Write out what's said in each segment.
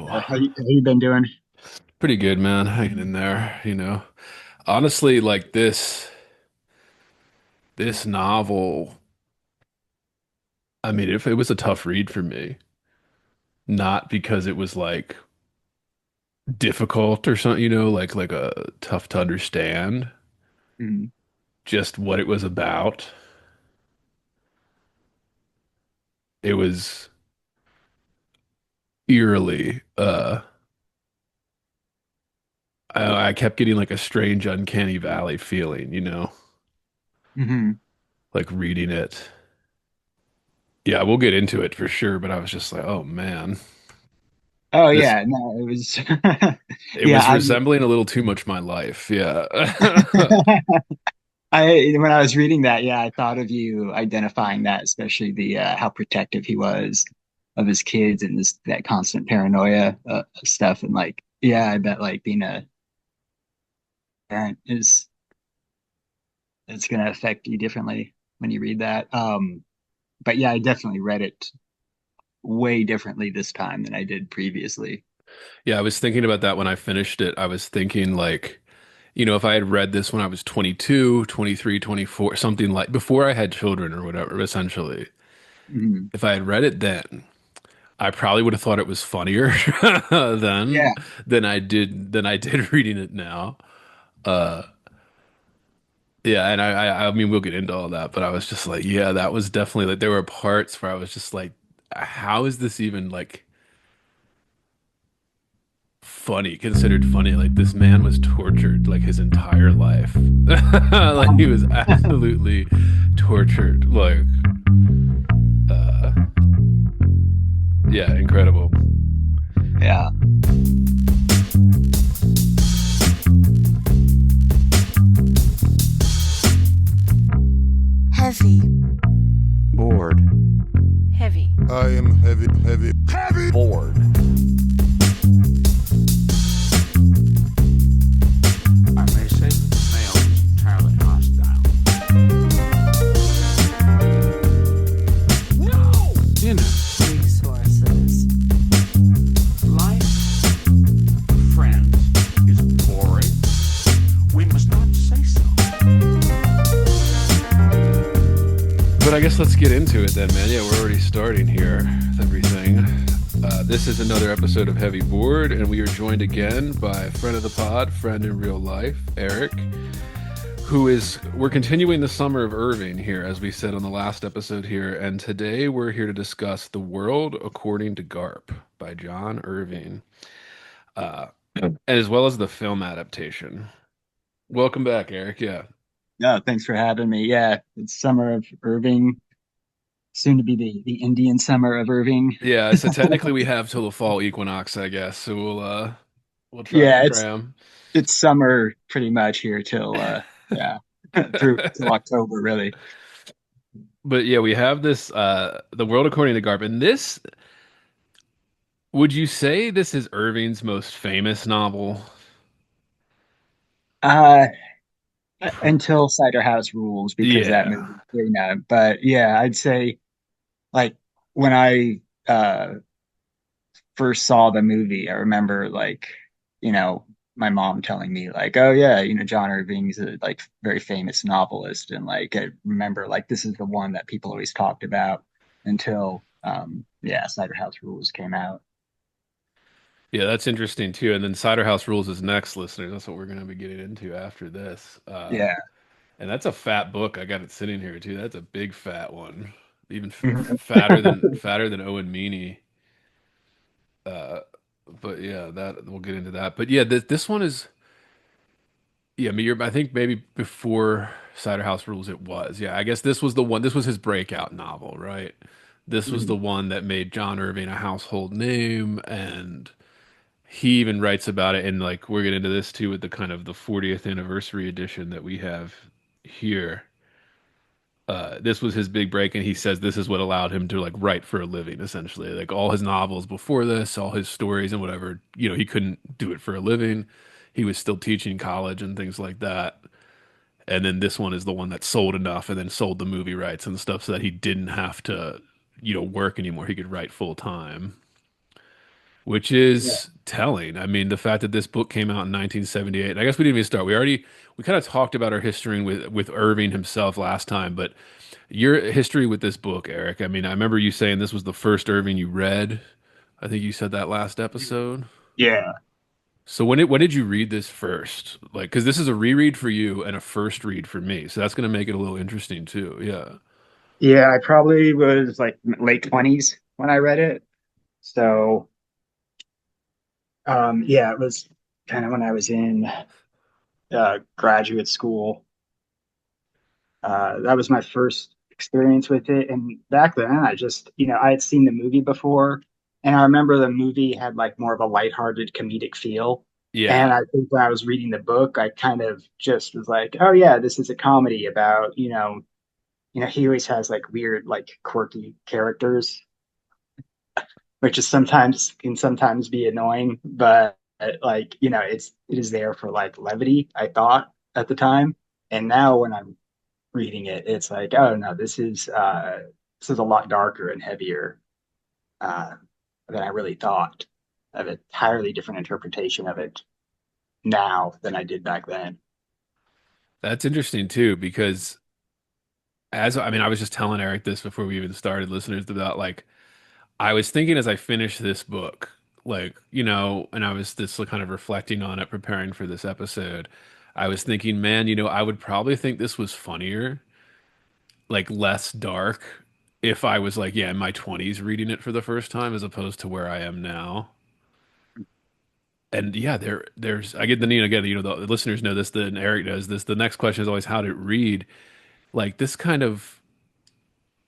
How you been doing? Pretty good, man. Hanging in there. Honestly, like this novel, I mean, if it was a tough read for me, not because it was like difficult or something, like a tough to understand, Mhm. just what it was about. It was eerily, I kept getting like a strange uncanny valley feeling, Mhm. like reading it. Yeah, we'll get into it for sure, but I was just like, oh man. Oh This yeah, no, it was It yeah, was resembling a little too much my life. Yeah. I when I was reading that, yeah, I thought of you identifying that, especially the how protective he was of his kids and this that constant paranoia stuff and like yeah, I bet like being a parent is it's going to affect you differently when you read that. But yeah, I definitely read it way differently this time than I did previously. Yeah, I was thinking about that when I finished it. I was thinking like, if I had read this when I was 22, 23, 24, something like before I had children or whatever, essentially. Mhm. If I had read it then, I probably would have thought it was funnier then Yeah. than I did reading it now. Uh yeah, and I mean we'll get into all that, but I was just like, yeah, that was definitely like there were parts where I was just like, how is this even like funny, considered funny? Like this man was tortured like his entire life. Like he was absolutely tortured. Like uh yeah, incredible. Yeah. Heavy, Bored. heavy, I am heavy, heavy, heavy. Bored. I may say that the male is entirely hostile. No! You know, resources, life with friends is boring. We must not say so. But I guess let's get into it then, man. Yeah, we're already starting here with everything. This is another episode of Heavy Board, and we are joined again by friend of the pod, friend in real life, Eric, we're continuing the summer of Irving here, as we said on the last episode here, and today we're here to discuss The World According to Garp by John Irving, uh, as well as the film adaptation. Welcome back, Eric. Yeah. No, thanks for having me. Yeah, it's summer of Irving, soon to be the Indian summer of Irving. Yeah, so technically we have till the fall equinox, I guess. So we'll try and Yeah, cram. it's summer pretty much here till yeah, through till October really. But yeah, we have this The World According to Garp. And this, would you say this is Irving's most famous novel? Uh until Cider House Rules because that Yeah. movie, you know. But yeah, I'd say like when I first saw the movie, I remember like, you know, my mom telling me like, oh yeah, you know, John Irving's a like very famous novelist. And like I remember like this is the one that people always talked about until yeah, Cider House Rules came out. Yeah, that's interesting too. And then Cider House Rules is next, listeners. That's what we're going to be getting into after this. Yeah. And that's a fat book. I got it sitting here too. That's a big fat one. Even Mhm. fatter than Owen Meany. Uh, but yeah, that we'll get into that. But yeah, this one is yeah, I think maybe before Cider House Rules it was. Yeah, I guess this was the one. This was his breakout novel, right? This was the Mhm. one that made John Irving a household name, and he even writes about it. And like we're getting into this too with the kind of the 40th anniversary edition that we have here. This was his big break, and he says this is what allowed him to like write for a living, essentially. Like all his novels before this, all his stories and whatever, he couldn't do it for a living. He was still teaching college and things like that. And then this one is the one that sold enough and then sold the movie rights and stuff so that he didn't have to, work anymore. He could write full time. which Yeah. is telling. I mean, the fact that this book came out in 1978. And I guess we didn't even start. We kind of talked about our history with Irving himself last time, but your history with this book, Eric. I mean, I remember you saying this was the first Irving you read. I think you said that last episode. Yeah. So when did you read this first? Like, because this is a reread for you and a first read for me, so that's going to make it a little interesting too. Yeah. Yeah, I probably was like late 20s when I read it. So, yeah, it was kind of when I was in graduate school. That was my first experience with it. And back then, I just, I had seen the movie before, and I remember the movie had like more of a lighthearted comedic feel. And Yeah. I think when I was reading the book, I kind of just was like, oh yeah, this is a comedy about, he always has like weird, like quirky characters, which is sometimes be annoying, but like, it is there for like levity, I thought at the time. And now when I'm reading it, it's like, oh no, this is a lot darker and heavier uh, than I really thought. I have an entirely different interpretation of it now than I did back then. That's interesting too, because as I mean, I was just telling Eric this before we even started, listeners, about like I was thinking as I finished this book, like, and I was just like, kind of reflecting on it, preparing for this episode. I was thinking, man, I would probably think this was funnier, like less dark, if I was like, yeah, in my 20s reading it for the first time, as opposed to where I am now. And yeah, there's I get the need again, the listeners know this, then Eric knows this. The next question is always how to read. Like this kind of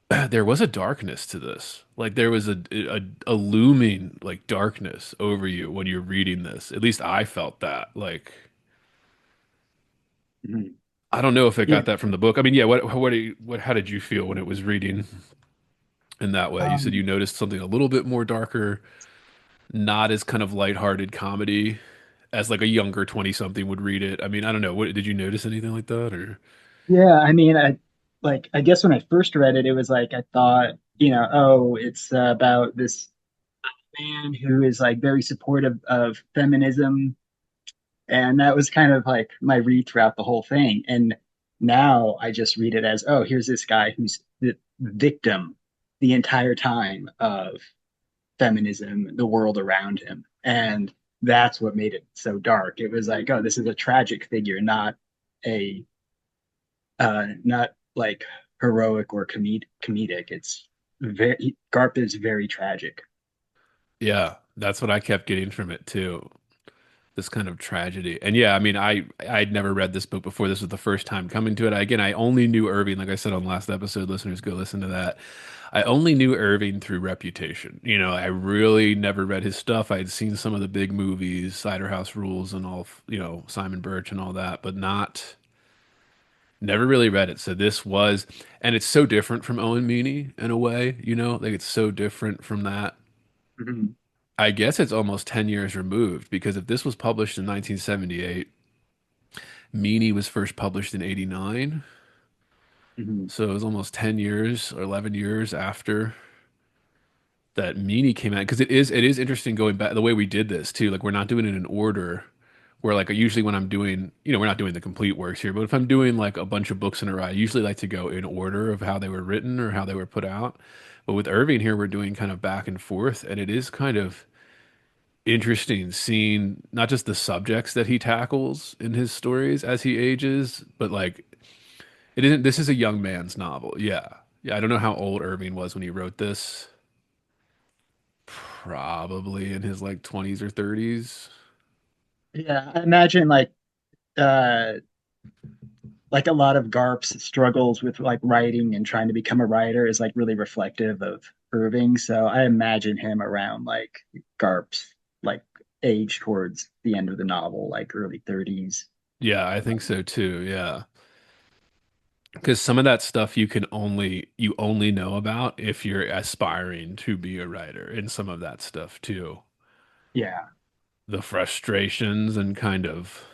there was a darkness to this. Like there was a looming like darkness over you when you're reading this. At least I felt that. Like Mhm. I don't know if it Yeah. got that from the book. I mean, yeah, what how did you feel when it was reading in that way? You said you Um, noticed something a little bit more darker, not as kind of lighthearted comedy as like a younger 20 something would read it. I mean, I don't know. What did you notice anything like that or yeah, I mean, I guess when I first read it, it was like I thought, oh, it's about this man who is like very supportive of feminism. And that was kind of like my read throughout the whole thing. And now I just read it as, oh, here's this guy who's the victim the entire time of feminism, the world around him. And that's what made it so dark. It was like, oh, this is a tragic figure, a not like heroic or comedic. It's very Garp is very tragic. yeah, that's what I kept getting from it too. This kind of tragedy. And yeah, I mean, I'd never read this book before. This was the first time coming to it. Again, I only knew Irving, like I said on the last episode, listeners go listen to that. I only knew Irving through reputation. I really never read his stuff. I had seen some of the big movies, Cider House Rules and all, Simon Birch and all that, but not never really read it. So this was, and it's so different from Owen Meany in a way, like it's so different from that. Mhm. I guess it's almost 10 years removed because if this was published in 1978, Meany was first published in 89. Mhm. So it was almost 10 years or 11 years after that Meany came out. Because it is interesting going back the way we did this too. Like we're not doing it in order. Where like usually when I'm doing, we're not doing the complete works here, but if I'm doing like a bunch of books in a row, I usually like to go in order of how they were written or how they were put out. But with Irving here, we're doing kind of back and forth, and it is kind of interesting seeing not just the subjects that he tackles in his stories as he ages, but like it isn't this is a young man's novel. Yeah. Yeah, I don't know how old Irving was when he wrote this. Probably in his like 20s or 30s. Yeah, I imagine uh like a lot of Garp's struggles with like writing and trying to become a writer is like really reflective of Irving. So I imagine him around like Garp's like age towards the end of the novel, like early 30s. Yeah, I think so too. Yeah. Because some of that stuff you only know about if you're aspiring to be a writer, and some of that stuff too. Yeah. The frustrations and kind of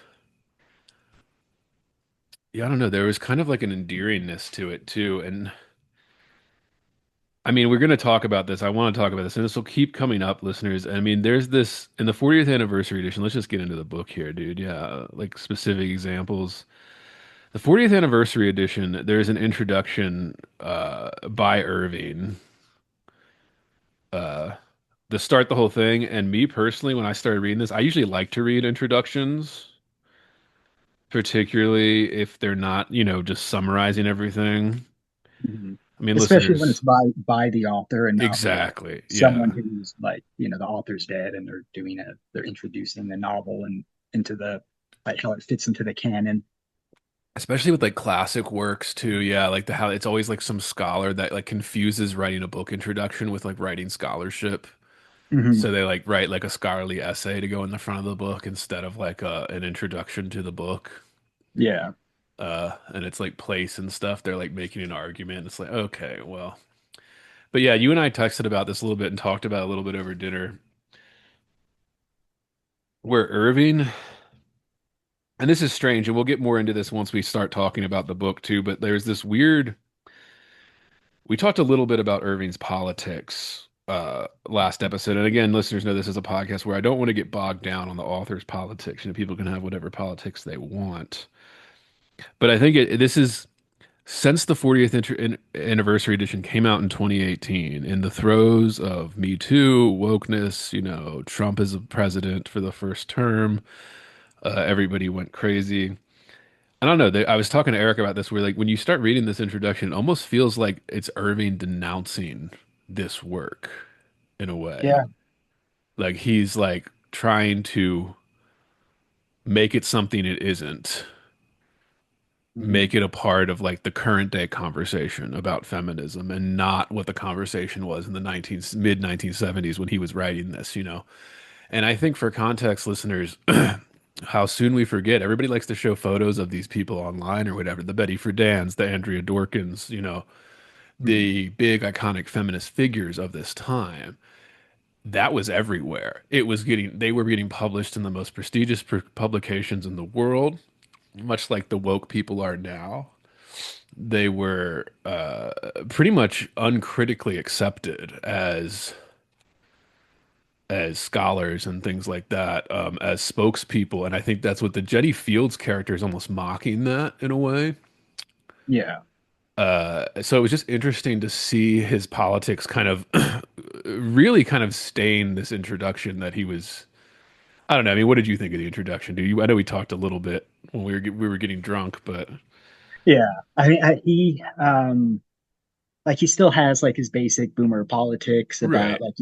yeah, I don't know. There was kind of like an endearingness to it too. And I mean, we're going to talk about this. I want to talk about this, and this will keep coming up, listeners. I mean, there's this in the 40th anniversary edition. Let's just get into the book here, dude. Yeah, like specific examples. The 40th anniversary edition, there's an introduction by Irving uh, to start the whole thing. And me personally, when I started reading this, I usually like to read introductions, particularly if they're not, just summarizing everything. Mhm. I mean, Especially when it's listeners, by the author and not by like exactly. someone Yeah. who's like, the author's dead and they're introducing the novel and into the like how it fits into the canon. Especially with like classic works too. Yeah, like the how it's always like some scholar that like confuses writing a book introduction with like writing scholarship. Hmm. So they like write like a scholarly essay to go in the front of the book instead of like an introduction to the book. Yeah. And it's like place and stuff. They're like making an argument. It's like, okay, well. But yeah, you and I texted about this a little bit and talked about it a little bit over dinner. Where Irving, and this is strange, and we'll get more into this once we start talking about the book too, but there's this weird, we talked a little bit about Irving's politics last episode. And again, listeners know this is a podcast where I don't want to get bogged down on the author's politics. People can have whatever politics they want. But I think this is since the 40th anniversary edition came out in 2018, in the throes of Me Too, wokeness, Trump is a president for the first term. Everybody went crazy. I don't know. I was talking to Eric about this, where like when you start reading this introduction, it almost feels like it's Irving denouncing this work in a way. Yeah. Like he's like trying to make it something it isn't, Hmm. make it a part of like the current day conversation about feminism and not what the conversation was in the 19 mid 1970s when he was writing this. And I think for context listeners, how soon we forget. Everybody likes to show photos of these people online or whatever, the Betty Friedan's, the Andrea Dworkins, Hmm. the big iconic feminist figures of this time. That was everywhere. They were getting published in the most prestigious publications in the world, much like the woke people are now. They were pretty much uncritically accepted as scholars and things like that, as spokespeople. And I think that's what the Jetty Fields character is almost mocking that in a way. Yeah. So it was just interesting to see his politics kind of really kind of stain this introduction that he was. I don't know. I mean, what did you think of the introduction? Do you? I know we talked a little bit when we were getting drunk, but Yeah. I mean, he like he still has like his basic boomer politics about right. like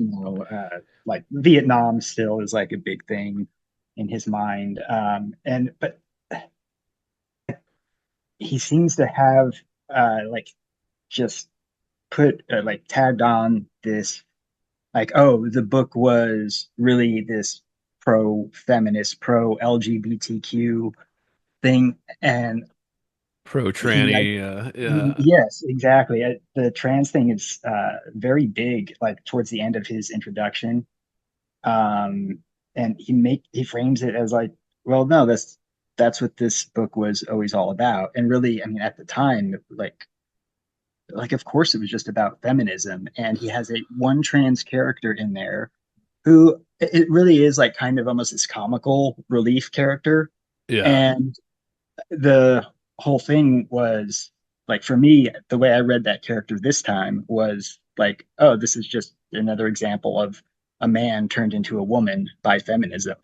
like Vietnam still is like a big thing in his mind. And but he seems to have like just put like tagged on this like, oh, the book was really this pro feminist, pro LGBTQ thing, and Pro he like tranny, yeah, yes, exactly. The trans thing is very big like towards the end of his introduction. And he frames it as like, well, no, that's what this book was always all about. And really, I mean, at the time, like of course it was just about feminism. And he has a one trans character in there who it really is like kind of almost this comical relief character. yeah, And the whole thing was like for me, the way I read that character this time was like, oh, this is just another example of a man turned into a woman by feminism.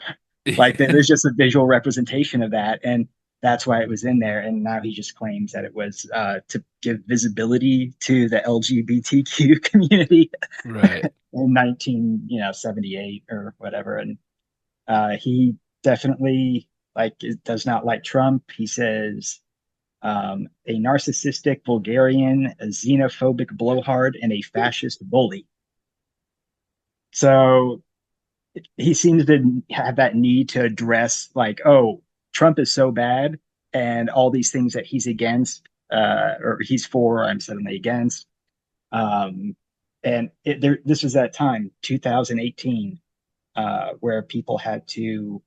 Like there's just a visual representation of that, and that's why it was in there. And now he just claims that it was to give visibility to the LGBTQ community right. in 1978 or whatever. And he definitely like does not like Trump. He says a narcissistic vulgarian, a xenophobic blowhard, and a fascist bully. So he seems to have that need to address like, oh, Trump is so bad, and all these things that he's against or he's for, I'm suddenly against. Um, and this was that time, 2018, where people had to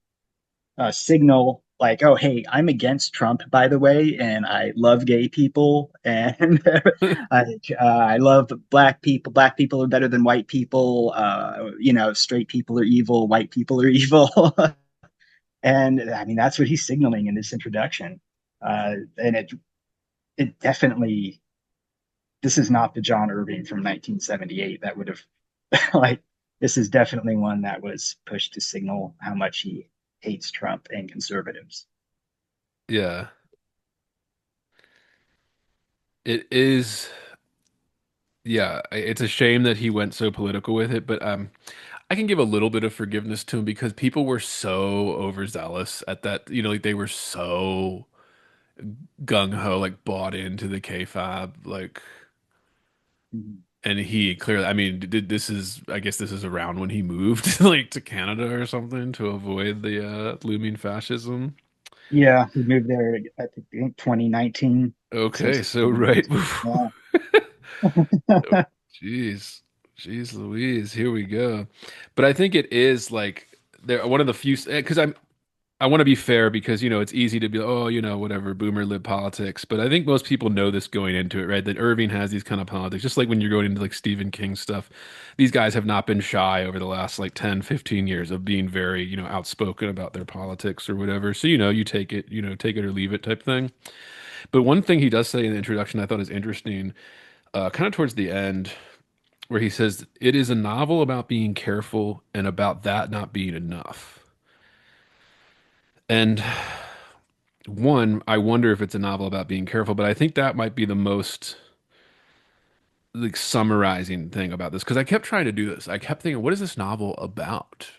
signal like, oh, hey, I'm against Trump, by the way, and I love gay people, and I love black people. Black people are better than white people. Straight people are evil, white people are evil, and I mean that's what he's signaling in this introduction. And it definitely this is not the John Irving from 1978 that would have like this is definitely one that was pushed to signal how much he hates Trump and conservatives. Yeah. It is, yeah, it's a shame that he went so political with it, but I can give a little bit of forgiveness to him because people were so overzealous at that, like they were so gung ho, like bought into the K-Fab, like, Mhm. and he clearly, I mean, I guess this is around when he moved like to Canada or something to avoid the looming fascism. Yeah, he moved there, I think 2019. Okay, Since so right yeah. before. Jeez, jeez Louise, here we go. But I think it is like they're one of the few because I want to be fair because it's easy to be oh whatever boomer lib politics, but I think most people know this going into it, right? That Irving has these kind of politics, just like when you're going into like Stephen King stuff. These guys have not been shy over the last like 10, 15 years of being very outspoken about their politics or whatever. So you take it or leave it type thing. But one thing he does say in the introduction I thought is interesting, kind of towards the end where he says, it is a novel about being careful and about that not being enough. And one, I wonder if it's a novel about being careful, but I think that might be the most like summarizing thing about this because I kept trying to do this. I kept thinking, what is this novel about?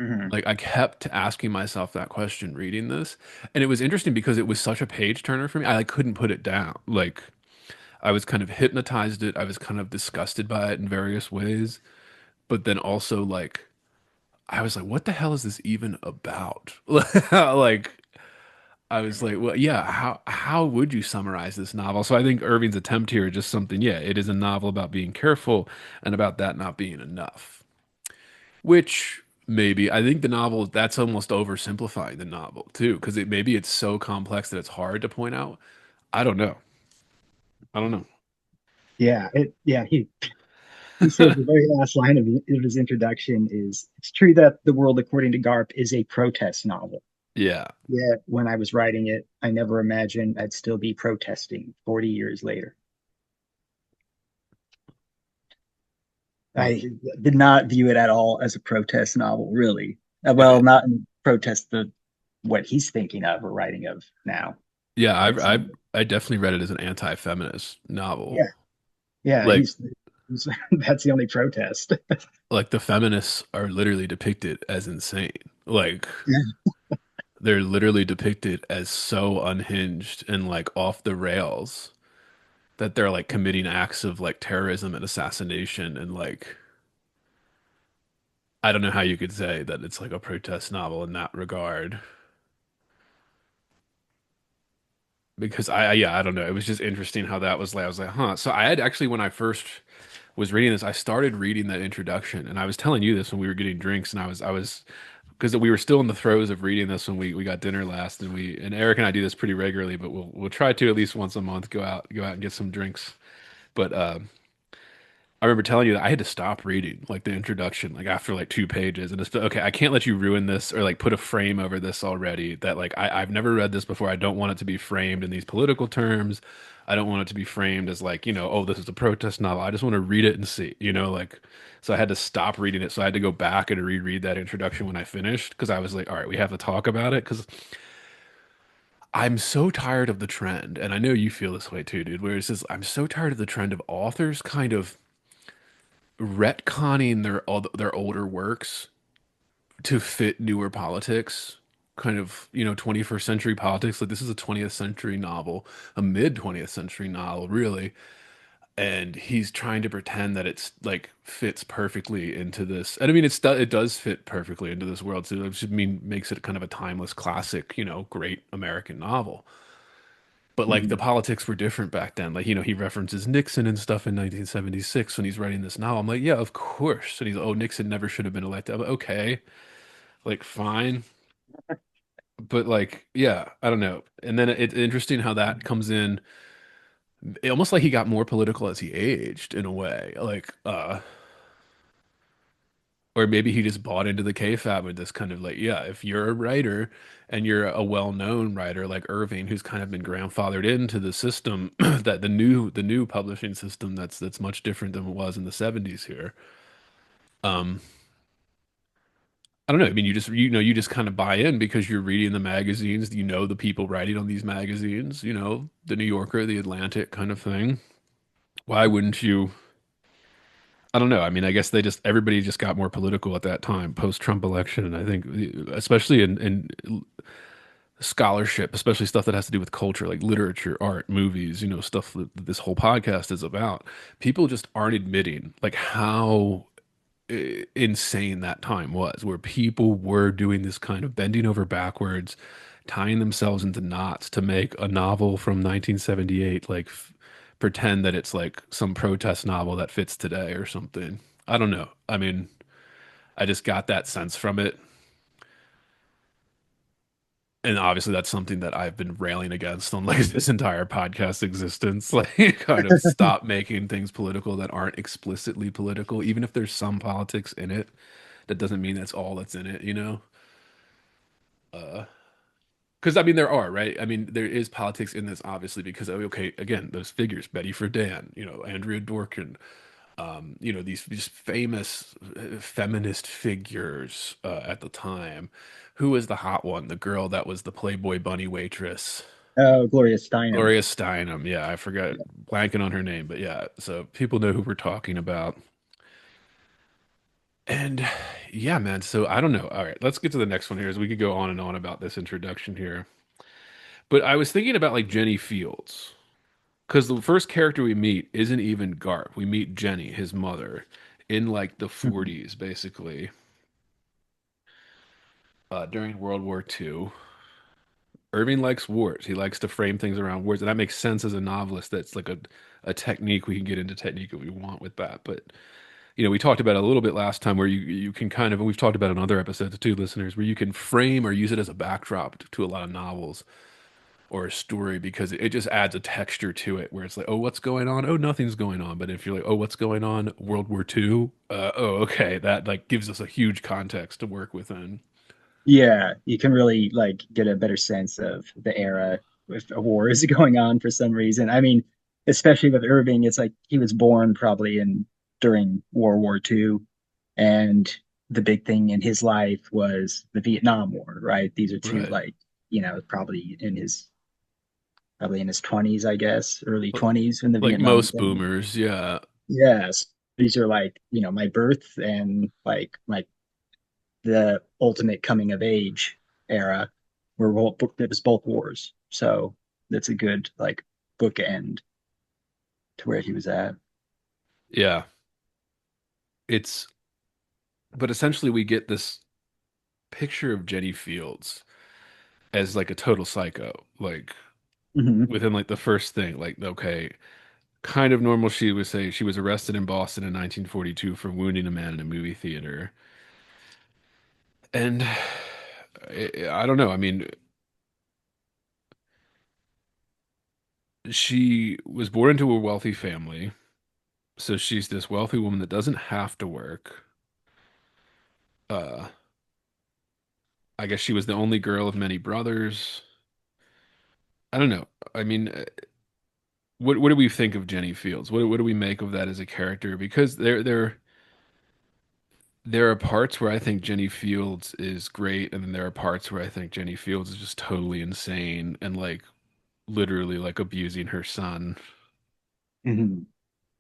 Mhm. Like I kept asking myself that question reading this, and it was interesting because it was such a page turner for me. I like couldn't put it down. Like I was kind of hypnotized it. I was kind of disgusted by it in various ways, but then also like I was like, what the hell is this even about? Like I was like, well, yeah, how would you summarize this novel? So I think Irving's attempt here is just something, yeah, it is a novel about being careful and about that not being enough. Which maybe I think the novel that's almost oversimplifying the novel too, because maybe it's so complex that it's hard to point out. I don't know. I don't He says know. the very last line of his introduction is it's true that the world according to Garp is a protest novel. Yeah. Yet when I was writing it, I never imagined I'd still be protesting 40 years later. I did not view it at all as a protest novel, really. Well, not in protest the what he's thinking of or writing of now. Yeah, It's I definitely read it as an anti-feminist novel. yeah, yeah. Like He's that's the only protest. like the feminists are literally depicted as insane. Like Yeah. they're literally depicted as so unhinged and like off the rails that they're like committing acts of like terrorism and assassination and like I don't know how you could say that it's like a protest novel in that regard because yeah, I don't know. It was just interesting how that was like I was like, huh. So I had actually when I first was reading this, I started reading that introduction and I was telling you this when we were getting drinks and I was because we were still in the throes of reading this when we got dinner last and Eric and I do this pretty regularly, but we'll try to at least once a month go out and get some drinks. But I remember telling you that I had to stop reading like the introduction, like after like 2 pages, and it's okay. I can't let you ruin this or like put a frame over this already. That like I've never read this before. I don't want it to be framed in these political terms. I don't want it to be framed as like oh, this is a protest novel. I just want to read it and see, like. So I had to stop reading it. So I had to go back and reread that introduction when I finished because I was like, all right, we have to talk about it because I'm so tired of the trend, and I know you feel this way too, dude. Where it's just I'm so tired of the trend of authors kind of retconning their older works to fit newer politics, kind of 21st century politics. Like this is a 20th century novel, a mid 20th century novel, really, and he's trying to pretend that it's like fits perfectly into this. And I mean, it does fit perfectly into this world. So it should mean makes it kind of a timeless classic, great American novel. But like the Mhm. politics were different back then. Like, he references Nixon and stuff in 1976 when he's writing this novel. I'm like, yeah, of course. And he's, oh, Nixon never should have been elected. I'm like, okay, like, fine. but like, yeah, I don't know. And then it's interesting how that comes in. Almost like he got more political as he aged in a way. Like, or maybe he just bought into the KFAB with this kind of like, yeah, if you're a writer and you're a well-known writer like Irving, who's kind of been grandfathered into the system that the new publishing system that's much different than it was in the 70s here. Um, I don't know. I mean, you just kind of buy in because you're reading the magazines, you know the people writing on these magazines, the New Yorker, the Atlantic kind of thing. Why wouldn't you? I don't know. I mean, I guess everybody just got more political at that time, post-Trump election. And I think, especially in scholarship, especially stuff that has to do with culture, like literature, art, movies, stuff that this whole podcast is about, people just aren't admitting like how insane that time was, where people were doing this kind of bending over backwards, tying themselves into knots to make a novel from 1978, like pretend that it's like some protest novel that fits today or something. I don't know. I mean, I just got that sense from it. And obviously that's something that I've been railing against on like this entire podcast existence. Like kind of stop making things political that aren't explicitly political, even if there's some politics in it. That doesn't mean that's all that's in it. Because I mean there are, right? I mean there is politics in this obviously because okay, again, those figures, Betty Friedan, Andrea Dworkin, these famous feminist figures at the time. Who was the hot one? The girl that was the Playboy bunny waitress. Oh, Gloria Steinem. Gloria Steinem. Yeah, I forgot blanking on her name, but yeah, so people know who we're talking about. And yeah, man, so I don't know. All right, let's get to the next one here as we could go on and on about this introduction here. But I was thinking about like Jenny Fields. Because the first character we meet isn't even Garp. We meet Jenny, his mother, in like the Mhm. 40s, basically, during World War II. Irving likes wars. He likes to frame things around wars, and that makes sense as a novelist. That's like a technique. We can get into technique if we want with that. But we talked about it a little bit last time where you can kind of, and we've talked about it in other episodes too, listeners, where you can frame or use it as a backdrop to a lot of novels or a story because it just adds a texture to it where it's like, oh, what's going on? Oh, nothing's going on. But if you're like, oh, what's going on? World War II. Oh, okay. That like gives us a huge context to work within. Yeah, you can really like get a better sense of the era if a war is going on for some reason. I mean, especially with Irving, it's like he was born probably in during World War II, and the big thing in his life was the Vietnam War, right? These are two Right. like, probably in his 20s, I guess, early 20s when the Like Vietnam most thing. boomers. Yeah. Yes. These are like, my birth and like my the ultimate coming of age era where it was both wars. So that's a good like bookend to where he was at. Yeah. It's, but essentially we get this picture of Jenny Fields as like a total psycho. Like Hmm. within like the first thing, like, okay, kind of normal. She would say she was arrested in Boston in 1942 for wounding a man in a movie theater. And I don't know. I mean, she was born into a wealthy family. So she's this wealthy woman that doesn't have to work. Uh, I guess she was the only girl of many brothers. I don't know. I mean, what do we think of Jenny Fields? What do we make of that as a character? Because there are parts where I think Jenny Fields is great, and then there are parts where I think Jenny Fields is just totally insane and like literally like abusing her son. Hmm.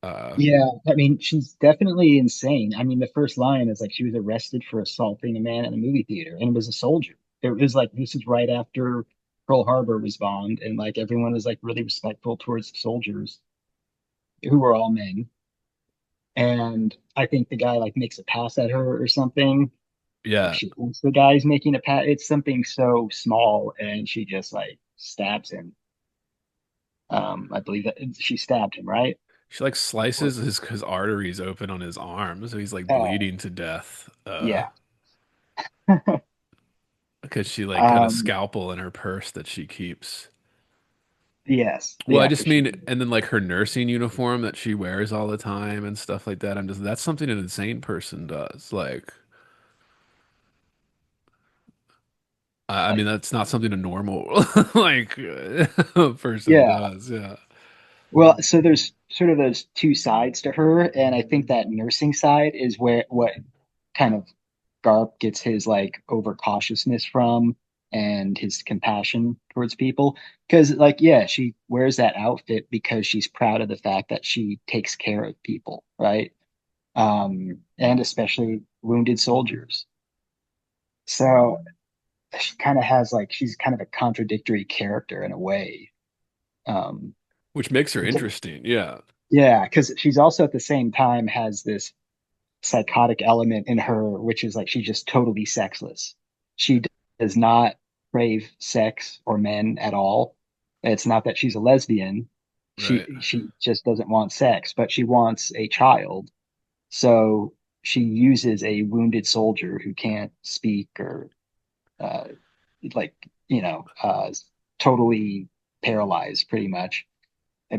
Uh, Yeah, I mean, she's definitely insane. I mean, the first line is like she was arrested for assaulting a man in a movie theater, and it was a soldier. It was like this is right after Pearl Harbor was bombed, and like everyone was like really respectful towards the soldiers who were all men. And I think the guy like makes a pass at her or something, or yeah, she thinks the guy's making a pass. It's something so small, and she just like stabs him. I believe that she stabbed him, right? she like Or- slices his arteries open on his arm, so he's like Uh, bleeding to death. yeah. Because she like got a Um, scalpel in her purse that she keeps. yes, Well, I yeah, just for sure. mean, and then like her nursing uniform that she wears all the time and stuff like that. I'm just, that's something an insane person does. Like, I mean, Like, that's not something a normal like person yeah. does. Yeah. Well, so there's sort of those two sides to her, and I think that nursing side is where what kind of Garp gets his like overcautiousness from and his compassion towards people. Because like, yeah, she wears that outfit because she's proud of the fact that she takes care of people, right? And especially wounded soldiers. So she kind of has like she's kind of a contradictory character in a way. Um, Which makes her it's- interesting. Yeah. yeah, because she's also at the same time has this psychotic element in her, which is like she's just totally sexless. She does not crave sex or men at all. It's not that she's a lesbian. Right. She just doesn't want sex, but she wants a child. So she uses a wounded soldier who can't speak or uh, like totally paralyzed pretty much,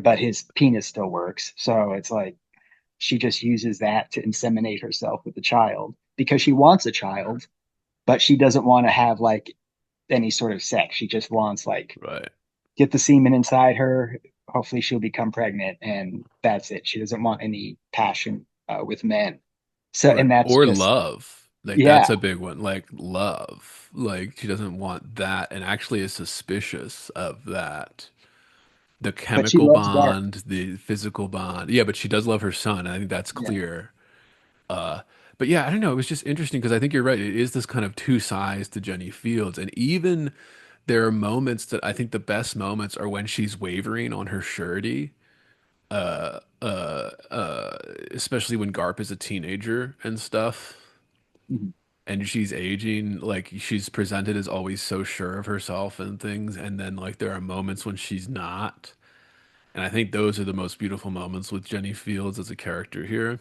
but his penis still works. So it's like she just uses that to inseminate herself with the child because she wants a child, but she doesn't want to have like any sort of sex. She just wants like Right. get the semen inside her. Hopefully, she'll become pregnant, and that's it. She doesn't want any passion with men. So, Right. and that's Or just love. Like that's yeah. a big one. Like love. Like she doesn't want that and actually is suspicious of that. The But she chemical loves Garp. bond, the physical bond. Yeah, but she does love her son. I think that's Yeah. clear. But yeah, I don't know. It was just interesting because I think you're right. It is this kind of two sides to Jenny Fields. And even there are moments that I think the best moments are when she's wavering on her surety, especially when Garp is a teenager and stuff. Mhm. And she's aging, like she's presented as always so sure of herself and things. And then like there are moments when she's not. And I think those are the most beautiful moments with Jenny Fields as a character here.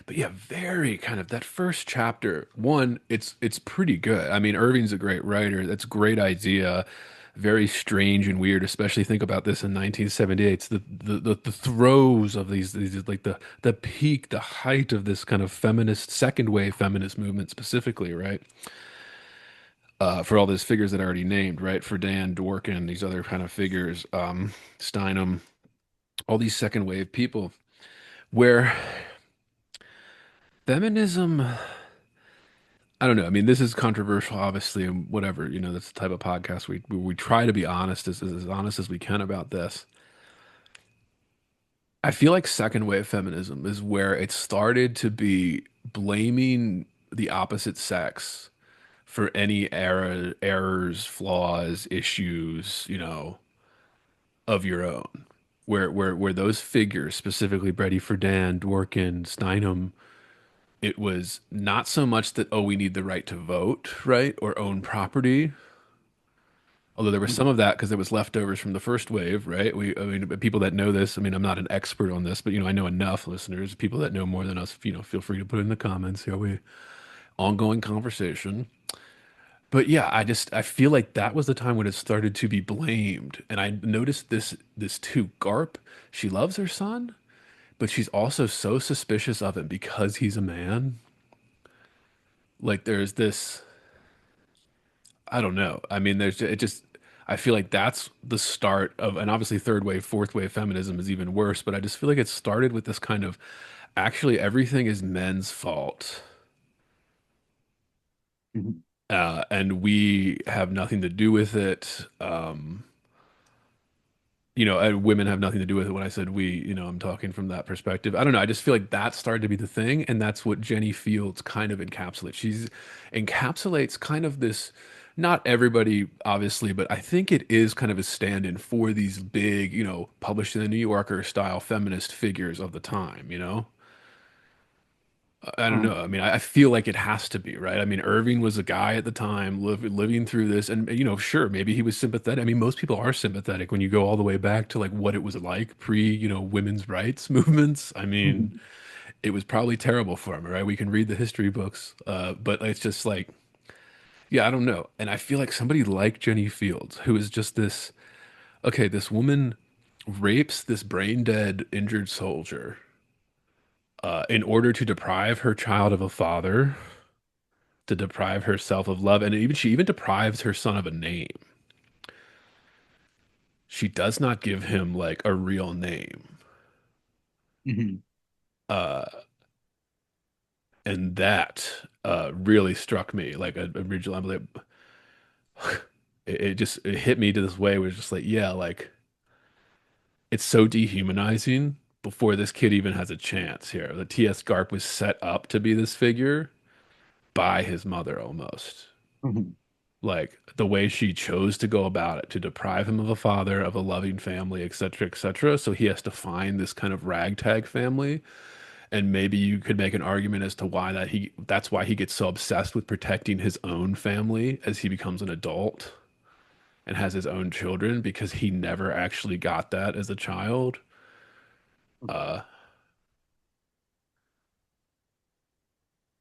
But yeah, very kind of that first chapter. One, it's pretty good. I mean, Irving's a great writer. That's a great idea. Very strange and weird, especially think about this in 1978. It's the throes of these like the peak, the height of this kind of feminist second wave feminist movement specifically, right? For all those figures that I already named, right? For Dan Dworkin, these other kind of figures, Steinem, all these second wave people, where feminism, I don't know. I mean, this is controversial, obviously, and whatever. That's the type of podcast we try to be honest as honest as we can about this. I feel like second wave feminism is where it started to be blaming the opposite sex for any errors, flaws, issues, of your own. Where those figures, specifically Brady Friedan, Dworkin, Steinem, it was not so much that, oh, we need the right to vote, right, or own property. Although there was some Mhm. of that because it was leftovers from the first wave, right? I mean, people that know this, I mean, I'm not an expert on this, but I know enough listeners, people that know more than us, feel free to put it in the comments. Here we ongoing conversation. But yeah, I feel like that was the time when it started to be blamed, and I noticed this too. Garp, she loves her son, but she's also so suspicious of him because he's a man. Like there's this. I don't know. I mean, I feel like that's the start of, and obviously third wave, fourth wave feminism is even worse, but I just feel like it started with this kind of actually everything is men's fault. Mhm. And we have nothing to do with it. And women have nothing to do with it. When I said we, I'm talking from that perspective. I don't know. I just feel like that started to be the thing, and that's what Jenny Fields kind of encapsulates. She's encapsulates kind of this, not everybody, obviously, but I think it is kind of a stand-in for these big, published in the New Yorker style feminist figures of the time. I don't Um, know. I mean, I feel like it has to be, right? I mean, Irving was a guy at the time living through this, and sure, maybe he was sympathetic. I mean, most people are sympathetic when you go all the way back to like what it was like pre, women's rights movements. I mean, mhm. it was probably terrible for him, right? We can read the history books, but it's just like Yeah, I don't know. And I feel like somebody like Jenny Fields, who is just this, okay, this woman rapes this brain dead, injured soldier in order to deprive her child of a father, to deprive herself of love, and she even deprives her son of a name. She does not give him like a real name. Hmm. Uh, and that really struck me like original. I'm like, it just it hit me to this way where it's just like, yeah, like it's so dehumanizing before this kid even has a chance here. The T.S. Garp was set up to be this figure by his mother almost. Hmm. Like the way she chose to go about it, to deprive him of a father, of a loving family, etc., etc. So he has to find this kind of ragtag family. And maybe you could make an argument as to why that's why he gets so obsessed with protecting his own family as he becomes an adult and has his own children because he never actually got that as a child. Uh,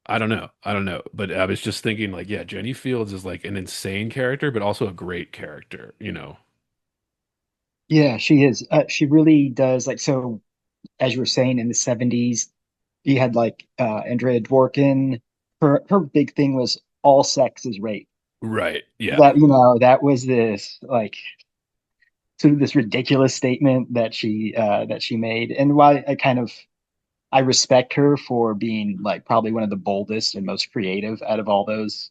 I don't know. I don't know. But I was just thinking like, yeah, Jenny Fields is like an insane character, but also a great character, you know? Yeah, she is. She really does. Like, so as you were saying, in the 70s, you had like Andrea Dworkin. Her big thing was all sex is rape. Right. Yeah. That, that was this like sort of this ridiculous statement that she made. And while I respect her for being like probably one of the boldest and most creative out of all those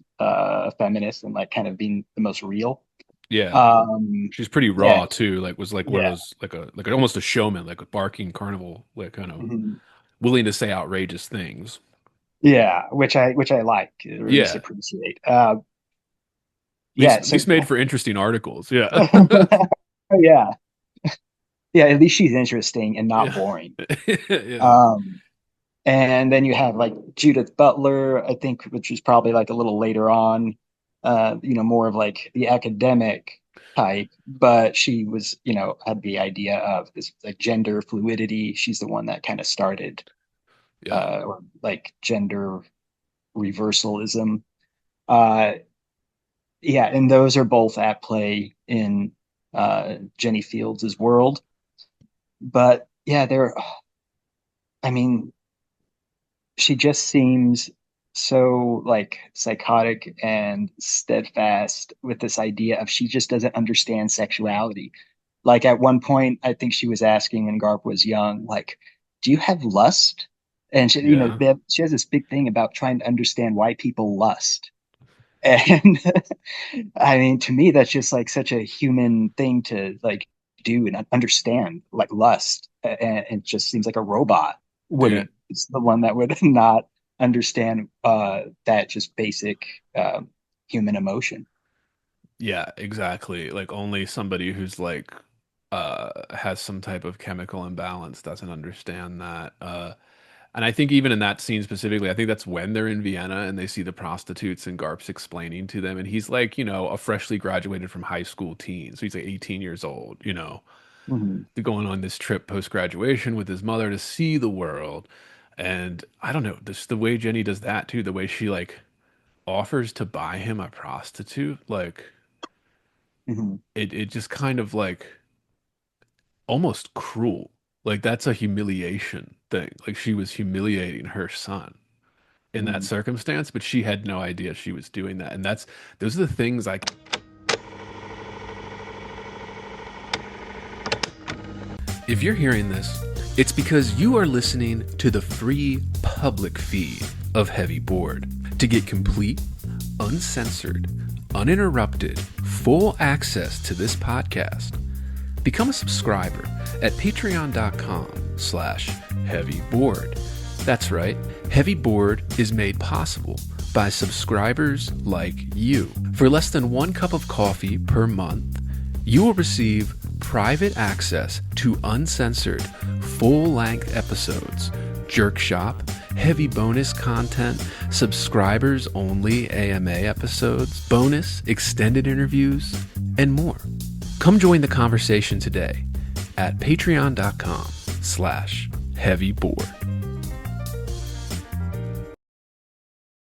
feminists, and like kind of being the most real. Yeah. Um, She's pretty yeah, raw too. Like was like one of yeah. those like almost a showman, like a barking carnival, like kind of Mhm. willing to say outrageous things. Yeah, which I like or at least Yeah. appreciate. Least Yeah, at so least made for interesting articles. Yeah. yeah, yeah. At least she's interesting and not Yeah. boring. Yeah. Um, and then you have like Judith Butler, I think, which is probably like a little later on. More of like the academic type, but she was, had the idea of this like gender fluidity. She's the one that kind of started Yeah. or like gender reversalism. Uh, yeah, and those are both at play in Jenny Fields' world. But yeah, I mean, she just seems so like psychotic and steadfast with this idea of she just doesn't understand sexuality. Like at one point, I think she was asking when Garp was young, like, do you have lust? And she, Yeah. she has this big thing about trying to understand why people lust. And I mean, to me, that's just like such a human thing to like do and understand, like lust. And it just seems like a robot Yeah. wouldn't, it's the one that would not understand that just basic human emotion. Yeah, exactly. Like only somebody who's like has some type of chemical imbalance doesn't understand that. And I think even in that scene specifically, I think that's when they're in Vienna and they see the prostitutes and Garp's explaining to them. And he's like, a freshly graduated from high school teen. So he's like 18 years old, Hmm. they're going on this trip post graduation with his mother to see the world. And I don't know, this the way Jenny does that too, the way she like offers to buy him a prostitute, like Hmm. it just kind of like almost cruel. Like that's a humiliation thing. Like she was humiliating her son in that Hmm. circumstance, but she had no idea she was doing that. And those are the things like if you're hearing this, it's because you are listening to the free public feed of Heavy Board. To get complete, uncensored, uninterrupted, full access to this podcast, become a subscriber at patreon.com/heavyboard. That's right, Heavy Board is made possible by subscribers like you. For less than 1 cup of coffee per month, you will receive private access to uncensored, full-length episodes, Jerk Shop, heavy bonus content, subscribers-only AMA episodes, bonus extended interviews, and more. Come join the conversation today at patreon.com/heavyboard.